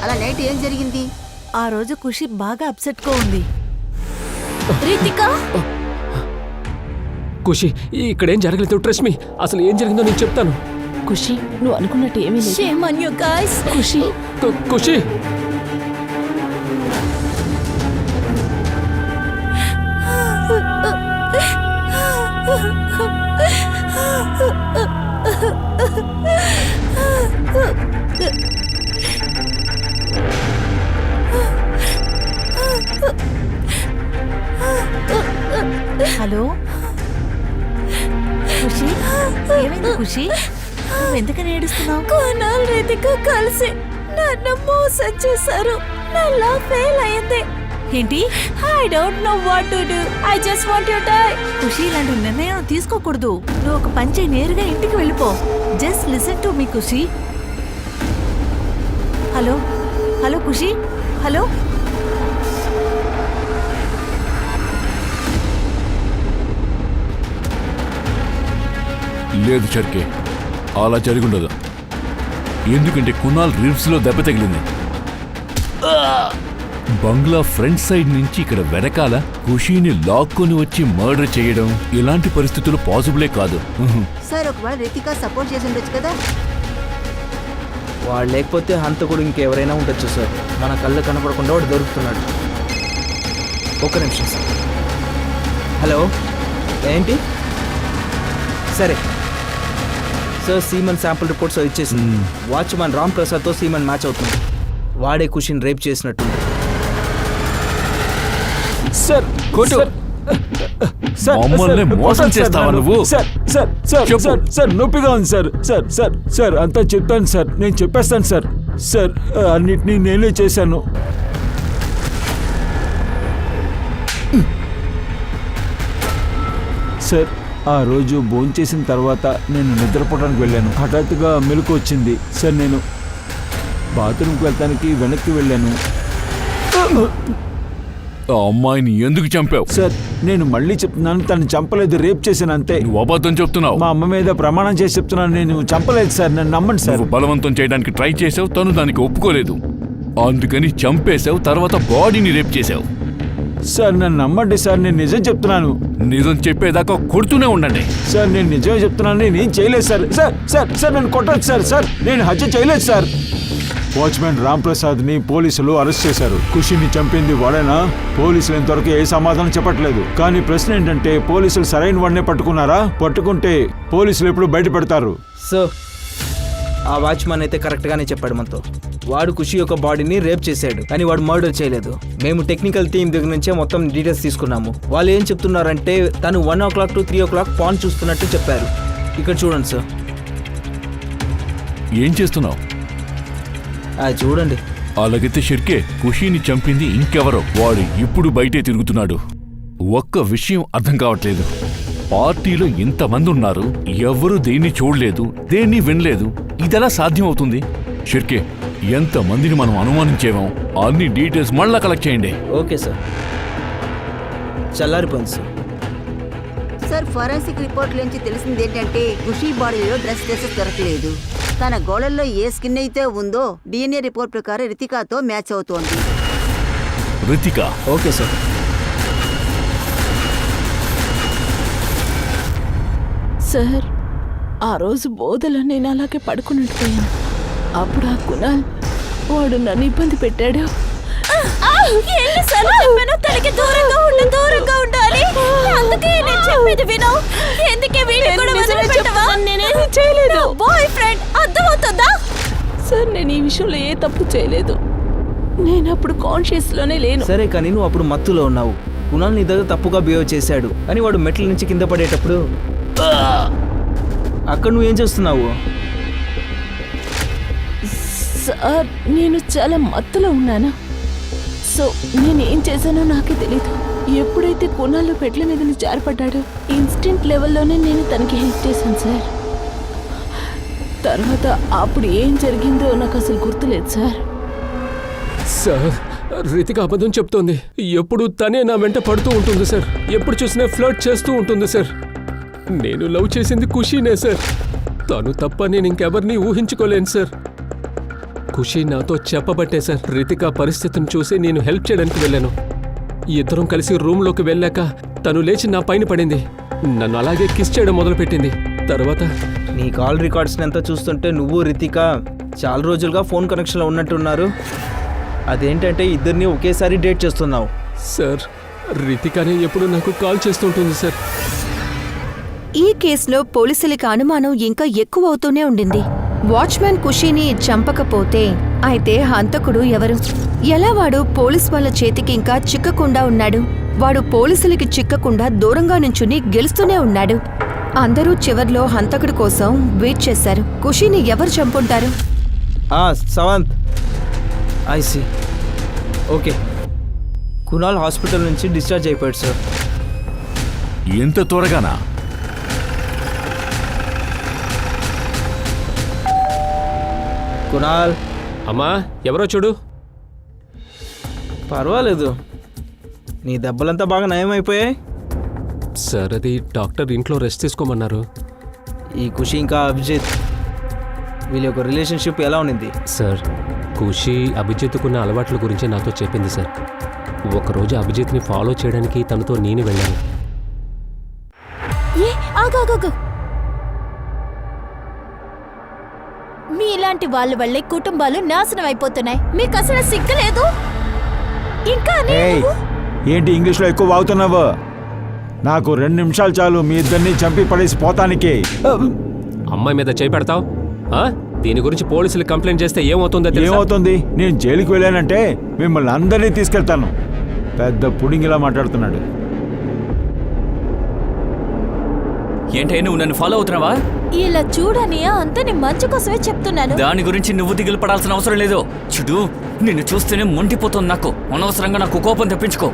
అలా నైట్ ఏం జరిగింది? ఆ రోజు ఖుషి బాగా అప్సెట్ గా ఉంది. రితిక, ఖుషి, ఇక్కడేం జరగలేదు. ట్రస్ట్ మీ, అసలు ఏం జరిగిందో నేను చెప్తాను. ఖుషి, నువ్వు అనుకున్నట్టు ఏమీ లేదు. Shame on you guys. Khushi, Khushi, hello Khushi, ఏమైంది ఖుషి? నువ్వు ఎందుకని ఏడుస్తున్నావు? కునాల్, రితిక కలిసి నన్ను మోసం చేశారు. నా లవ్ ఫెయిల్ అయింది. ఏంటి? I don't know what to do. I just want to die. Khushi, ఇలాంటి నిర్ణయం తీసుకోకూడదు. నువ్వు ఒక పని చేయి, నేరుగా ఇంటికి వెళ్ళిపో. Just listen to me Khushi. Hello hello Khushi, hello. లేదు షర్కే, అలా జరుగుండదు. ఎందుకంటే కునాల్ రిబ్స్లో దెబ్బ తగిలింది. బంగ్లా ఫ్రంట్ సైడ్ నుంచి ఇక్కడ వెనకాల ఖుషీని లాక్కొని వచ్చి మర్డర్ చేయడం ఇలాంటి పరిస్థితులు పాసిబులే కాదు. సార్ ఒకవేళ రితిక సపోర్ట్ చేసి ఉండొచ్చు కదా. వాడు లేకపోతే హంతకుడు ఇంకెవరైనా ఉండొచ్చు సార్. మన కళ్ళు కనపడకుండా వాడు దొరుకుతున్నాడు. ఒక్క నిమిషం సార్. హలో, ఏంటి? సరే సార్, సీమన్ శాంపుల్ రిపోర్ట్స్ ఇచ్చేసింది. వాచ్మ్యాన్ రామ్ ప్రసాద్తో సీమన్ మ్యాచ్ అవుతుంది. వాడే ఖుషిని రేప్ చేసినట్టుంది. సార్, మమ్మల్ని మోసం చేస్తావా నువ్వు? సార్ నొప్పిగా ఉంది సార్. సార్ అంతా చెప్తాను సార్, నేను చెప్పేస్తాను సార్. సార్, అన్నిటినీ నేనే చేశాను. సార్, ఆ రోజు భోంచేసిన తర్వాత నేను నిద్రపోవడానికి వెళ్ళాను. హఠాత్తుగా మెలకు వచ్చింది సార్. నేను బాత్రూమ్కి వెళ్తానికి వెనక్కి వెళ్ళాను. ఆ అమ్మాయిని ఎందుకు చంపావు? సార్, నేను మళ్ళీ చెప్తున్నాను, తను చంపలేదు, రేప్ చేశాను అంతే. నువ్వు అబద్ధం చెప్తున్నావు. మా అమ్మ మీద ప్రమాణం చేసి చెప్తున్నాను, నేను చంపలేదు సార్. నన్ను నమ్మండి సార్. నువ్వు బలవంతం చేయడానికి ట్రై చేసావు, తను దానికి ఒప్పుకోలేదు, అందుకని చంపేశావు. తర్వాత బాడీని రేప్ చేశావు. సార్, నన్ను నమ్మండి సార్, నేను నిజం చెప్తున్నాను. నిజం చెప్పేదాకా కొడుతూనే ఉండండి. సార్, నేను నిజమే చెప్తున్నాను, నేనేం చేయలేదు సార్. సార్ నన్ను కొట్టదు సార్. సార్, నేను హత్య చేయలేదు సార్. వాచ్మెన్ రామ్ ప్రసాద్ ని పోలీసులు అరెస్ట్ చేశారు. ఖుషిని చంపింది వాడేనా? పోలీసులు ఇంతవరకు ఏ సమాధానం చెప్పట్లేదు. కానీ ప్రశ్న ఏంటంటే, పోలీసులు సరైన వాడినే పట్టుకున్నారా? పట్టుకుంటే పోలీసులు ఎప్పుడు బయటపడతారు? సార్, ఆ వాచ్మెన్ అయితే కరెక్ట్గానే చెప్పాడు మనతో. వాడు ఖుషి యొక్క బాడీని రేప్ చేశాడు, కానీ వాడు మర్డర్ చేయలేదు. మేము టెక్నికల్ టీం దగ్గర నుంచే మొత్తం డీటెయిల్స్ తీసుకున్నాము. వాళ్ళు ఏం చెప్తున్నారంటే, తను 1 o'clock to 3 o'clock పాన్ చూస్తున్నట్టు చెప్పారు. ఇక్కడ చూడండి సార్. ఏం చేస్తున్నావు? చూడండి. అలాగైతే షిర్కే ఖుషీని చంపింది ఇంకెవరో. వాడు ఇప్పుడు బయటే తిరుగుతున్నాడు. ఒక్క విషయం అర్థం కావట్లేదు. పార్టీలో ఇంతమంది ఉన్నారు, ఎవరు దేన్ని చూడలేదు, దేన్ని వినలేదు. ఇదెలా సాధ్యం అవుతుంది? షిర్కే, ఎంతమందిని మనం అనుమానించేమో అన్ని డీటెయిల్స్ మళ్ళా కలెక్ట్ చేయండి. Okay sir. చల్లారిపోయింది సార్. సార్, ఫోరెన్సిక్ రిపోర్ట్ నుంచి తెలిసింది ఏంటంటే, ఖుషీ బాడీలో డ్రెస్సెస్ దొరకలేదు. తన గోళల్లో ఏ స్కిన్ అయితే ఉందో DNA రిపోర్ట్ ప్రకారం రితికాతో మ్యాచ్ అవుతోంది. రితిక? Okay sir. సార్, ఆ రోజు బోధలో నేను అలాగే పడుకున్నట్టుపోయాను. అప్పుడు ఆ కునాల్ వాడు నన్ను ఇబ్బంది పెట్టాడు. ఎన్నిసార్లు చెప్పాను, తనకి దూరంగా ఉండాలి. తల్లి అందుకే నేను చెప్పేది విను. ఎందుకే వీడిని కూడా వదిలిపెట్టవా? నేనేం చేయలేదు. బాయ్ ఫ్రెండ్ అర్థమవుతుందా? సార్ నేను ఈ విషయంలో ఏ తప్పు చేయలేదు. నేను అప్పుడు కాన్షియస్ లోనే లేను. సరే కానీ నువ్వు అప్పుడు మత్తులో ఉన్నావు. కునాల్ నీ దగ్గర తప్పుగా బిహేవ్ చేశాడు అని వాడు మెట్ల నుంచి కింద పడేటప్పుడు అక్కడ నువ్వేం చేస్తున్నావు? సార్ నేను చాలా మత్తులో ఉన్నాను. సో నేనేం చేశానో నాకే తెలీదు. ఎప్పుడైతే కొనాల్లో పెట్ల మీద నుంచి జారిపడ్డాడో ఇన్స్టెంట్ లెవెల్లోనే నేను తనకి హెల్ప్ చేశాను సార్. తర్వాత అప్పుడు ఏం జరిగిందో నాకు అసలు గుర్తులేదు సార్. సార్ రితిక అబద్ధం చెప్తోంది. ఎప్పుడు తనే నా వెంట పడుతూ ఉంటుంది సార్. ఎప్పుడు చూసినా ఫ్లర్ట్ చేస్తూ ఉంటుంది సార్. నేను లవ్ చేసింది ఖుషీనే సార్. తను తప్ప నేను ఇంకెవరిని ఊహించుకోలేను సార్. ఖుషీ నాతో చెప్పబట్టే సార్ రితిక పరిస్థితిని చూసి నేను హెల్ప్ చేయడానికి వెళ్ళాను. ఇద్దరం కలిసి రూమ్లోకి వెళ్ళాక తను లేచి నా పైన పడింది. నన్ను అలాగే కిస్ చేయడం మొదలుపెట్టింది. తర్వాత నీ కాల్ రికార్డ్స్ని ఎంత చూస్తుంటే నువ్వు రితిక చాలా రోజులుగా ఫోన్ కనెక్షన్లో ఉన్నట్టున్నారు. అదేంటంటే ఇద్దరిని ఒకేసారి డేట్ చేస్తున్నావు. సార్ రితికనే ఎప్పుడు నాకు కాల్ చేస్తుంటుంది సార్. ఈ కేసులో పోలీసులకి అనుమానం ఇంకా ఎక్కువ అవుతూనే ఉండింది. వాచ్మెన్ ఖుషీని చంపకపోతే అయితే హంతకుడు ఎవరు? ఎలా వాడు పోలీస్ వాళ్ళ చేతికి ఇంకా చిక్కకుండా ఉన్నాడు? వాడు పోలీసులకి చిక్కకుండా దూరంగా నుంచుని గెలుస్తూనే ఉన్నాడు. అందరూ చివర్లో హంతకుడి కోసం వెయిట్ చేశారు. ఖుషీని ఎవరు చంపుంటారు? Sawant I see okay. Kunal hospital నుంచి డిశ్చార్జ్ అయిపోయాడు సార్. ఎంత త్వరగానా? కునాల్ అమ్మా ఎవరో చూడు. పర్వాలేదు, నీ దెబ్బలంతా బాగా నయమైపోయాయి. సార్ అది డాక్టర్ ఇంట్లో రెస్ట్ తీసుకోమన్నారు. ఈ ఖుషి ఇంకా అభిజిత్ వీళ్ళ యొక్క రిలేషన్షిప్ ఎలా ఉన్నింది? సార్ ఖుషి అభిజిత్కున్న అలవాట్ల గురించి నాతో చెప్పింది సార్. ఒకరోజు అభిజిత్ని ఫాలో చేయడానికి తనతో నేను వెళ్ళాను. ఆగాగాగు. మీ ఇలాంటి వాళ్ళ వల్లే కుటుంబాలు నాశనం అయిపోతున్నాయి. మీకు అసలు సిగ్గులేదు? ఇంకా ఏంటి ఇంగ్లీష్లో ఎక్కువ వాగుతున్నావు? నాకు 2 నిమిషాలు చాలు మీ ఇద్దరిని చంపి పడేసి పోతానికి. అమ్మాయి మీద చేయి పెడతావు? దీని గురించి పోలీసులు కంప్లైంట్ చేస్తే ఏమవుతుందో తెలుసా? ఏమవుతుంది? నేను జైలుకి వెళ్ళానంటే మిమ్మల్ని అందరినీ తీసుకెళ్తాను. పెద్ద పుడింగిలా మాట్లాడుతున్నాడు. ఏంటే నువ్వు నన్ను ఫాలో అవుతున్నావా? ఇలా చూడనియా అంతా నీ మంచి కోసమే చెప్తున్నాను. దాని గురించి నువ్వు దిగులు పడాల్సిన అవసరం లేదు. చూడు నిన్ను చూస్తేనే మొండిపోతుంది నాకు. అనవసరంగా నాకు కోపం తెప్పించుకో.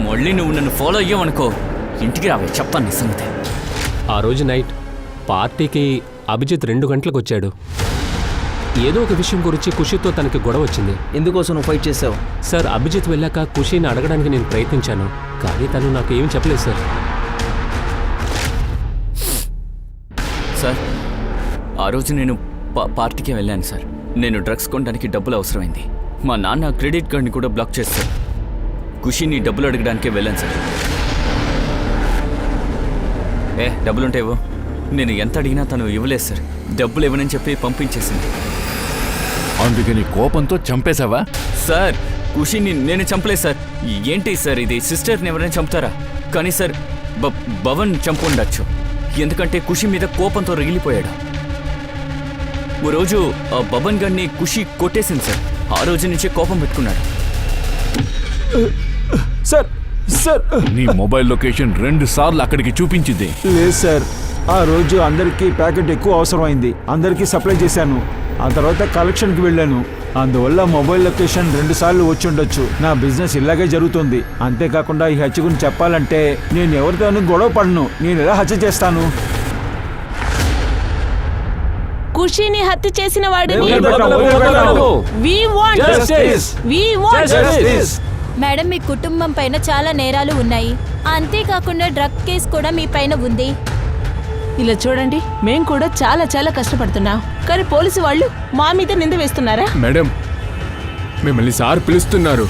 మళ్ళీ నువ్వు నన్ను ఫాలో అయ్యావనుకో ఇంటికి రావే, చెప్తాను నీ సంగతి. ఆ రోజు నైట్ పార్టీకి అభిజిత్ 2 గంటలకు వచ్చాడు. ఏదో ఒక విషయం గురించి ఖుషితో తనకి గొడవ వచ్చింది. ఎందుకోసం నువ్వు ఫైట్ చేసావు? సార్ అభిజిత్ వెళ్ళాక ఖుషిని అడగడానికి నేను ప్రయత్నించాను, కానీ తను నాకు ఏం చెప్పలేదు సార్. సార్ ఆ రోజు నేను పార్టీకి వెళ్ళాను సార్. నేను డ్రగ్స్ కొనడానికి డబ్బులు అవసరమైంది. మా నాన్న క్రెడిట్ కార్డ్ని కూడా బ్లాక్ చేస్తారు. ఖుషిని డబ్బులు అడగడానికే వెళ్ళాను సార్. డబ్బులుంటేవో నేను ఎంత అడిగినా తను ఇవ్వలేదు సార్. డబ్బులు ఇవ్వనని చెప్పి పంపించేసింది. అందుకని కోపంతో చంపేశావా? సార్ ఖుషిని నేను చంపలేదు సార్. ఏంటి సార్ ఇది? సిస్టర్ని ఎవరైనా చంపుతారా? కానీ సార్ భవన్ చంపుండొచ్చు. ఎందుకంటే ఖుషి మీద కోపంతో రగిలిపోయాడు. ఓ రోజు ఆ బబన్ గారిని ఖుషి కొట్టేసింది సార్. ఆ రోజు నుంచే కోపం పెట్టుకున్నాడు. సార్ సార్ నీ మొబైల్ లొకేషన్ 2 సార్లు అక్కడికి చూపించింది. లేదు సార్, ఆ రోజు అందరికీ ప్యాకెట్ ఎక్కువ అవసరమైంది. అందరికీ సప్లై చేశాను. ఆ తర్వాత కలెక్షన్కి వెళ్ళాను. అందువల్ల మొబైల్ లొకేషన్ 2 సార్లు వచ్చి ఉండొచ్చు. నా బిజినెస్ ఇలాగే జరుగుతుంది. అంతేకాకుండా ఈ హత్య గురించి చెప్పాలంటే నేను ఎవరితోనూ గొడవ పడను. నేను ఎలా హత్య చేస్తాను? ఖుషీని హత్య చేసిన వాడిని We want justice. మేడం మీ కుటుంబం పైన చాలా నేరాలు ఉన్నాయి. అంతేకాకుండా డ్రగ్ కేసు కూడా మీ పైన ఉంది. ఇలా చూడండి, మేం కూడా చాలా చాలా కష్టపడుతున్నాం, కానీ పోలీసు వాళ్ళు మా మీద నింద వేస్తున్నారా? మేడం మిమ్మల్ని సార్ పిలుస్తున్నారు.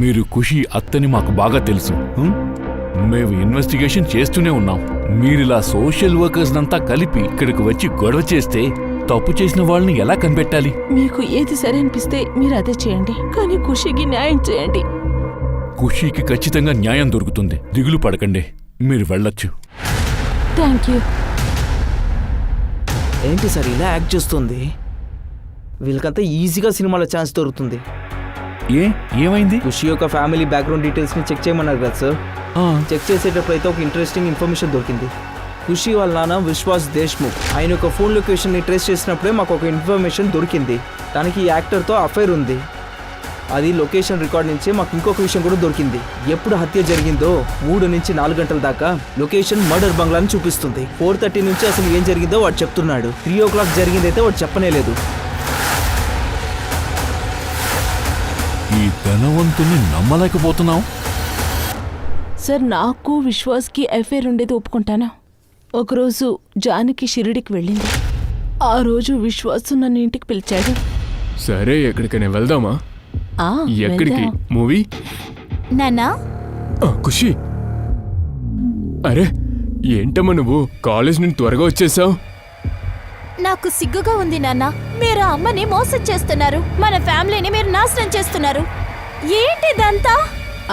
మీరు ఖుషి అత్తని మాకు బాగా తెలుసు. మేము ఇన్వెస్టిగేషన్ చేస్తూనే ఉన్నాం. మీరిలా సోషల్ వర్కర్స్ నంతా కలిపి ఇక్కడికి వచ్చి గొడవ చేస్తే తప్పు చేసిన వాళ్ళని ఎలా కనిపెట్టాలి? మీకు ఏది సరే అనిపిస్తే మీరు అదే చేయండి, కానీ ఖుషికి న్యాయం చేయండి. ఖుషీకి ఖచ్చితంగా న్యాయం దొరుకుతుంది. దిగులు పడకండి, మీరు వెళ్ళొచ్చు. Thank you. ఏంటి సార్ ఇలా యాక్ట్ చేస్తుంది? వీళ్ళకంతా ఈజీగా సినిమాలో ఛాన్స్ దొరుకుతుంది. ఏమైంది? ఖుషి యొక్క ఫ్యామిలీ బ్యాక్గ్రౌండ్ డీటెయిల్స్ని చెక్ చేయమన్నారు కదా సార్. చెక్ చేసేటప్పుడు అయితే ఒక ఇంట్రెస్టింగ్ ఇన్ఫర్మేషన్ దొరికింది. ఖుషి వాళ్ళ నాన్న విశ్వాస్ దేశ్ముఖ్, ఆయన యొక్క ఫోన్ లొకేషన్ని ట్రేస్ చేసినప్పుడే మాకు ఒక ఇన్ఫర్మేషన్ దొరికింది. తనకి ఈ యాక్టర్తో అఫైర్ ఉంది. అది లొకేషన్ రికార్డ్ నుంచి మాకు ఇంకొక విషయం కూడా దొరికింది. ఎప్పుడు హత్య జరిగిందో 3 నుంచి 4 గంటల దాకా లొకేషన్ మర్డర్ బంగ్లాని చూపిస్తుంది. 4:30 నుంచి అసలు ఏం జరిగిందో వాడు చెప్తున్నాడు. 3 o'clock జరిగిందైతే వాడు చెప్పనే లేదు. ఈ ధనవంతుని నమ్మలేకపోతున్నావు. సార్, నాకు విశ్వాస్కి అఫైర్ ఉండేది ఒప్పుకుంటాను. ఒకరోజు జానకి షిరిడికి వెళ్ళింది. ఆ రోజు విశ్వాస్ నన్ను ఇంటికి పిలిచాడు. సరే, ఎక్కడికైనా వెళ్దామా? ఎక్కడికి? వెళ్దాం. మూవీ? నాన్నా, ఖుషి, అరే ఏంటమ్మా నువ్వు కాలేజ్ నుండి త్వరగా వచ్చేసావు? నాకు సిగ్గుగా ఉంది నాన్న. మీరు అమ్మని మోసం చేస్తున్నారు. మన ఫ్యామిలీని మీరు నాశనం చేస్తున్నారు. ఏంటిదంతా?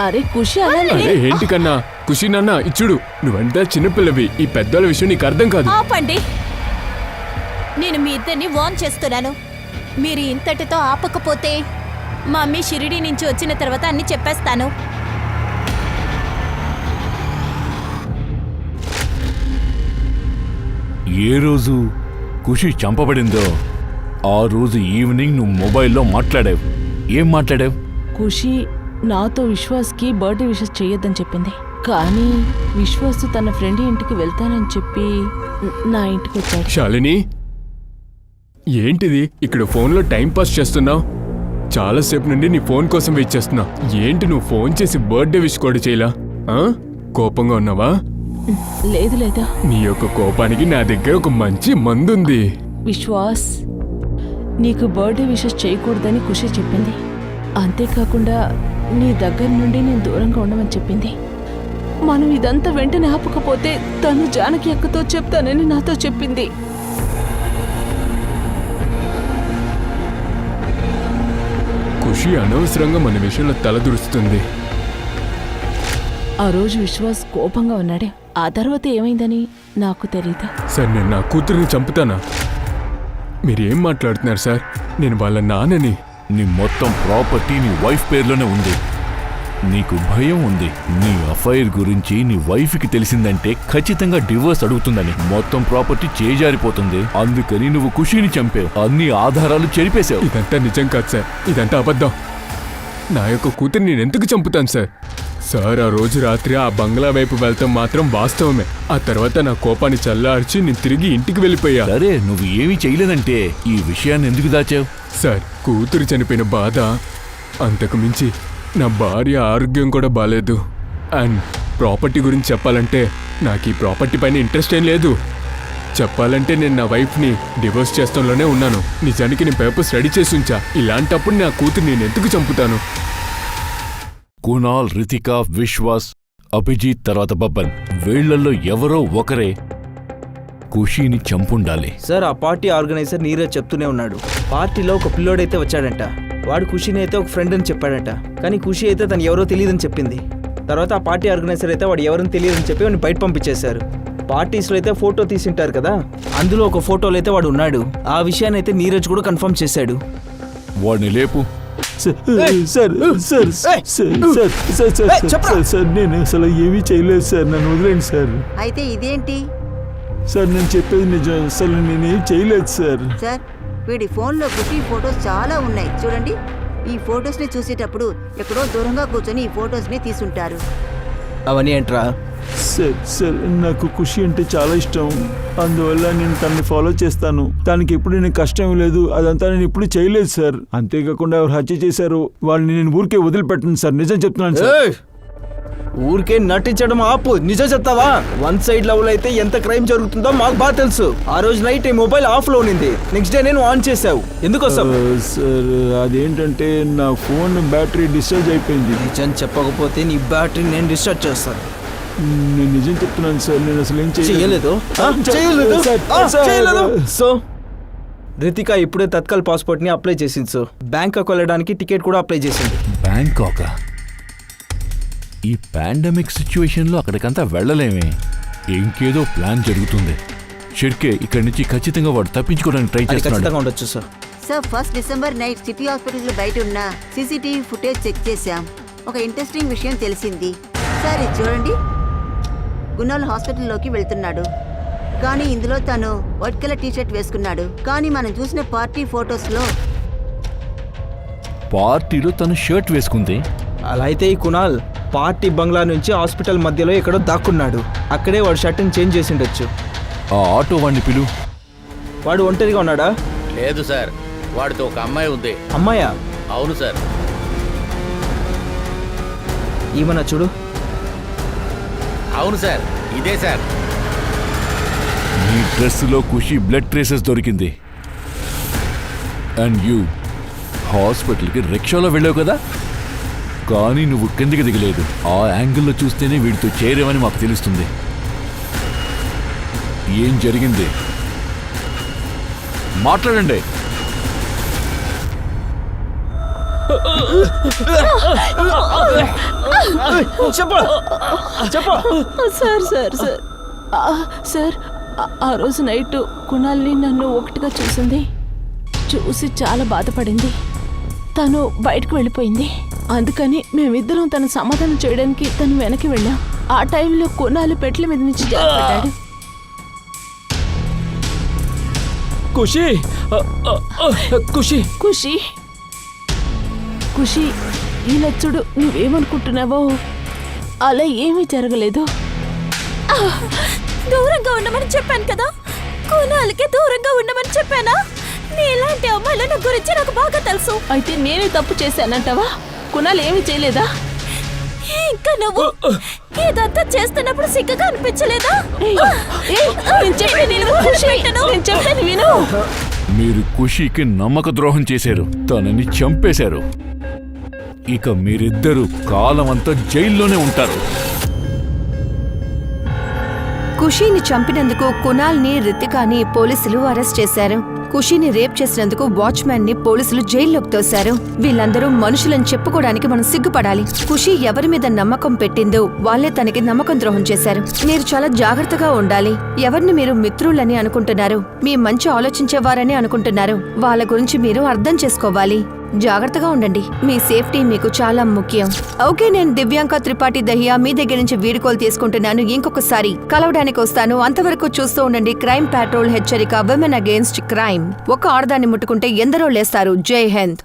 అరే ఖుషి అలా అరే ఏంటి కన్నా? ఖుషి నాన్న, ఇచ్చుడు, నువ్వంతా చిన్నపిల్లవి. ఈ పెద్దల విషయం నీకు అర్థం కాదు. ఆపండి. నేను మీ ఇద్దరిని వార్న్ చేస్తున్నాను. మీరు ఇంతటితో ఆపకపోతే మమ్మీ షిరిడి నుంచి వచ్చిన తర్వాత అన్ని చెప్పేస్తాను. ఏ రోజు ఖుషి చంపబడిందో ఆ రోజు ఈవినింగ్ నువ్వు మొబైల్లో మాట్లాడావు. ఏం మాట్లాడావు? ఖుషి నాతో విశ్వాస్కి బర్త్డే విషెస్ చేయొద్దని చెప్పింది. కానీ విశ్వాస్ తన ఫ్రెండ్ ఇంటికి వెళ్తానని చెప్పి నా ఇంటికి వచ్చాడు. శాలిని, ఏంటిది ఇక్కడ ఫోన్లో టైం పాస్ చేస్తున్నావు? చాలాసేపు నుండి నీ ఫోన్ కోసం వెయిట్ చేస్తున్నా. ఏంటి నువ్వు ఫోన్ చేసి బర్త్డే విష్ కూడా చేయలా? కోపంగా ఉన్నావా? లేదు లేదా. నీ యొక్క కోపానికి నా దగ్గర ఒక మంచి మందుంది. విశ్వాస్, నీకు బర్త్డే విషెస్ చేయకూడదని ఖుషి చెప్పింది. అంతేకాకుండా నీ దగ్గర నుండి నేను దూరంగా ఉండమని చెప్పింది. మనం ఇదంతా వెంటనే ఆపకపోతే తను జానకి అక్కతో చెప్తానని నాతో చెప్పింది. ఖుషి అనవసరంగా మన విషయంలో తలదూరుస్తుంది. ఆ రోజు విశ్వాస్ కోపంగా ఉన్నాడే. ఆ తర్వాత ఏమైందని నాకు తెలీదు. సార్, నేను నా కూతురిని చంపుతానా? మీరేం మాట్లాడుతున్నారు సార్? నేను వాళ్ళ నాన్నని. నీ మొత్తం ప్రాపర్టీ నీ వైఫ్ పేర్లోనే ఉంది. నీకు భయం ఉంది. నీ అఫైర్ గురించి నీ వైఫ్కి తెలిసిందంటే ఖచ్చితంగా డివోర్స్ అడుగుతుందని. మొత్తం ప్రాపర్టీ చేజారిపోతుంది. అందుకని నువ్వు ఖుషిని చంపావు. అన్ని ఆధారాలు చెరిపేశావు. ఇదంతా నిజం కాదు సార్, ఇదంతా అబద్ధం. నా యొక్క కూతురిని నేను ఎందుకు చంపుతాను సార్? సార్, ఆ రోజు రాత్రి ఆ బంగ్లా వైపు వెళ్తాం మాత్రం వాస్తవమే. ఆ తర్వాత నా కోపాన్ని చల్లార్చి నేను తిరిగి ఇంటికి వెళ్ళిపోయా. సరే, నువ్వు ఏమీ చేయలేదంటే ఈ విషయాన్ని ఎందుకు దాచావు? సార్, కూతురు చనిపోయిన బాధ, అంతకు మించి నా భార్య ఆరోగ్యం కూడా బాలేదు. అండ్ ప్రాపర్టీ గురించి చెప్పాలంటే నాకు ఈ ప్రాపర్టీ పైన ఇంట్రెస్ట్ ఏం లేదు. చెప్పాలంటే నేను నా వైఫ్ని డివోర్స్ చేస్తాంలోనే ఉన్నాను. నిజానికి నేను పేపర్స్ రెడీ చేసి ఉంచా. ఇలాంటప్పుడు నా కూతురు నేను ఎందుకు చంపుతాను? కునాల్, రితిక, విశ్వాస్, అభిజిత్, తర్వాత బబ్బన్, వీళ్లలో ఎవరో ఒకరే ఖుషీని చంపుండాలి. సార్, ఆ పార్టీ ఆర్గనైజర్ నీరజ్ చెప్తూనే ఉన్నాడు. పార్టీలో ఒక పిల్లోడైతే వచ్చాడంట. వాడు ఖుషిని అయితే ఒక ఫ్రెండ్ అని చెప్పాడంట. కానీ ఖుషి అయితే తను ఎవరో తెలియదని చెప్పింది. తర్వాత ఆ పార్టీ ఆర్గనైజర్ అయితే వాడు ఎవరని తెలియదని చెప్పి వాడిని బయట పంపించేశారు. పార్టీస్లో అయితే ఫోటో తీసింటారు కదా, అందులో ఒక ఫోటోలో అయితే వాడు ఉన్నాడు. ఆ విషయాన్ని అయితే నీరజ్ కూడా కన్ఫర్మ్ చేశాడు. వాడిని లేపు. సార్, నేను అసలు ఏమీ చేయలేదు సార్, నన్ను వదిలేండి సార్. అయితే ఇదేంటి సార్, నేను చెప్పేది నిజం. అసలు నేనేం చేయలేదు సార్. సార్, వీడి ఫోన్లో ఖుషి ఫొటోస్ చాలా ఉన్నాయి చూడండి. ఈ ఫొటోస్ని చూసేటప్పుడు ఎక్కడో దూరంగా కూర్చొని ఈ ఫొటోస్ని తీసుంటారు. అవన్నీ ఏంట్రా? సార్, నాకు ఖుషి అంటే చాలా ఇష్టం. అందువల్ల నేను తనని ఫాలో చేస్తాను. తనకి ఎప్పుడు నేను కష్టం లేదు. అదంతా నేను ఇప్పుడు చేయలేదు సార్. అంతేకాకుండా ఎవరు హత్య చేశారు వాళ్ళని నేను ఊరికే వదిలిపెట్టను సార్. నిజం చెప్తున్నాను సార్. ఊరికే నటించడం ఆపు. నిజం చెప్తావా? 1 సైడ్ లెవెల్ అయితే ఎంత క్రైమ్ జరుగుతుందో మాకు బాగా తెలుసు. ఆ రోజు నైట్ ఈ మొబైల్ ఆఫ్ లో ఉంది. నెక్స్ట్ డే నేను ఆన్ చేసావు. ఎందుకోసం? సార్, అదేంటంటే నా ఫోన్ బ్యాటరీ డిశ్చార్జ్ అయిపోయింది. నిజం చెప్పకపోతే నీ బ్యాటరీ నేను డిశ్చార్జ్ చేస్తాను. నేను నిజం చెప్తున్నాను సార్. నేను అసలు ఏం చేయలేదు. సో రితిక ఇప్పుడే తత్కాల్ పాస్పోర్ట్ ని అప్లై చేసింది. సో బ్యాంకాక్ వెళ్ళడానికి టికెట్ కూడా అప్లై చేసింది. బ్యాంకాక్? ఈ పాండమిక్ సిచ్యువేషన్లో అక్కడికంతా వెళ్ళలేమే. ఇంకేదో ప్లాన్ జరుగుతుంది. షిర్కే ఇక్కడి నుంచి ఖచ్చితంగా వాడు తప్పించుకోవడానికి ట్రై అది చేస్తున్నాడు. ఖచ్చితంగా ఉండొచ్చు sir. Sir 1 December night city hospital బయట ఉన్న సీసీటీవీ ఫుటేజ్ చెక్ చేశాం. ఒక ఇంట్రెస్టింగ్ విషయం తెలిసింది. సార్ ఇది చూడండి, గుణాల్ హాస్పిటల్లోకి వెళ్తున్నాడు. కానీ ఇందులో తను వైట్ కలర్ టీషర్ట్ వేసుకున్నాడు. కానీ మనం చూసిన పార్టీ ఫొటోస్లో పార్టీలో తను షర్ట్ వేసుకుంది. అలా అయితే ఈ కునాల్ పార్టీ బంగ్లా నుంచి హాస్పిటల్ మధ్యలో ఎక్కడో దాక్కున్నాడు. అక్కడే వాడు షర్ట్ని చేంజ్ చేసి ఉండొచ్చు. ఆ ఆటో వాడిని పిలు. వాడు ఒంటరిగా ఉన్నాడా? లేదు సార్, వాడితో ఒక అమ్మాయి ఉంది. అమ్మాయా? అవును సార్. ఏమన్నా చూడు. అవును సార్, ఇదే సార్. నీ డ్రెస్సులో ఖుషి బ్లడ్ ట్రేసెస్ దొరికింది. అండ్ యూ హాస్పిటల్కి రిక్షాలో వెళ్ళావు కదా, కానీ నువ్వు కిందికి దిగలేదు. ఆ యాంగిల్లో చూస్తేనే వీడితో చేరేవని మాకు తెలుస్తుంది. ఏం జరిగింది మాట్లాడండి. సార్ సార్ సార్ సార్, ఆ రోజు నైట్ కుణాల్ని నన్ను ఒకటిగా చూసి చాలా బాధపడింది. తను బయటకు వెళ్ళిపోయింది. అందుకని మేమిద్దరం తన సమాధానం చేయడానికి తను వెనక్కి వెళ్ళాం. ఆ టైంలో కుణాలు పెట్ల మీద నుంచి జారిపడ్డాడు. ఖుషి ఖుషి ఖుషి ఖుషి ఇలా చూడు, నువ్వేమనుకుంటున్నావో అలా ఏమీ జరగలేదు. దూరంగా ఉండమని చెప్పాను కదా, కుణాలకి దూరంగా ఉండమని చెప్పానా? నీలాంటి అమ్మాయిల నా గురించి నాకు బాగా తెలుసు. అయితే నేనే తప్పు చేశానంటావా? కుణాలు ఏమీ చేయలేదా? ఇంకా నువ్వు ఇదంతా చేస్తున్నప్పుడు సిగ్గుగా అనిపించలేదా? నేను చెప్పేది విను. మీరు ఖుషీకి నమ్మక ద్రోహం చేశారు, తనని చంపేశారు. ఇక మీరిద్దరూ కాలమంతా జైల్లోనే ఉంటారు. ఖుషీని చంపినందుకు కునాల్ని, రితికాని పోలీసులు అరెస్ట్ చేశారు. ఖుషీని రేప్ చేసినందుకు వాచ్మ్యాన్ ని పోలీసులు జైల్లోకి తోశారు. వీళ్ళందరూ మనుషులని చెప్పుకోవడానికి మనం సిగ్గుపడాలి. ఖుషీ ఎవరి మీద నమ్మకం పెట్టిందో వాళ్ళే తనకి నమ్మకం ద్రోహం చేశారు. మీరు చాలా జాగ్రత్తగా ఉండాలి. ఎవరిని మీరు మిత్రులని అనుకుంటున్నారు, మీ మంచి ఆలోచించేవారని అనుకుంటున్నారు, వాళ్ళ గురించి మీరు అర్థం చేసుకోవాలి. జాగ్రత్తగా ఉండండి. మీ సేఫ్టీ మీకు చాలా ముఖ్యం. ఓకే, నేను దివ్యాంక త్రిపాఠి దహియా మీ దగ్గర నుంచి వీడుకోలు తీసుకుంటున్నాను. ఇంకొకసారి కలవడానికి వస్తాను. అంతవరకు చూస్తూ ఉండండి క్రైమ్ పెట్రోల్ హెచ్చరిక, విమెన్ అగేన్స్ట్ క్రైమ్. ఒక ఆడదాన్ని ముట్టుకుంటే ఎందరో లేస్తారు. జై హింద్.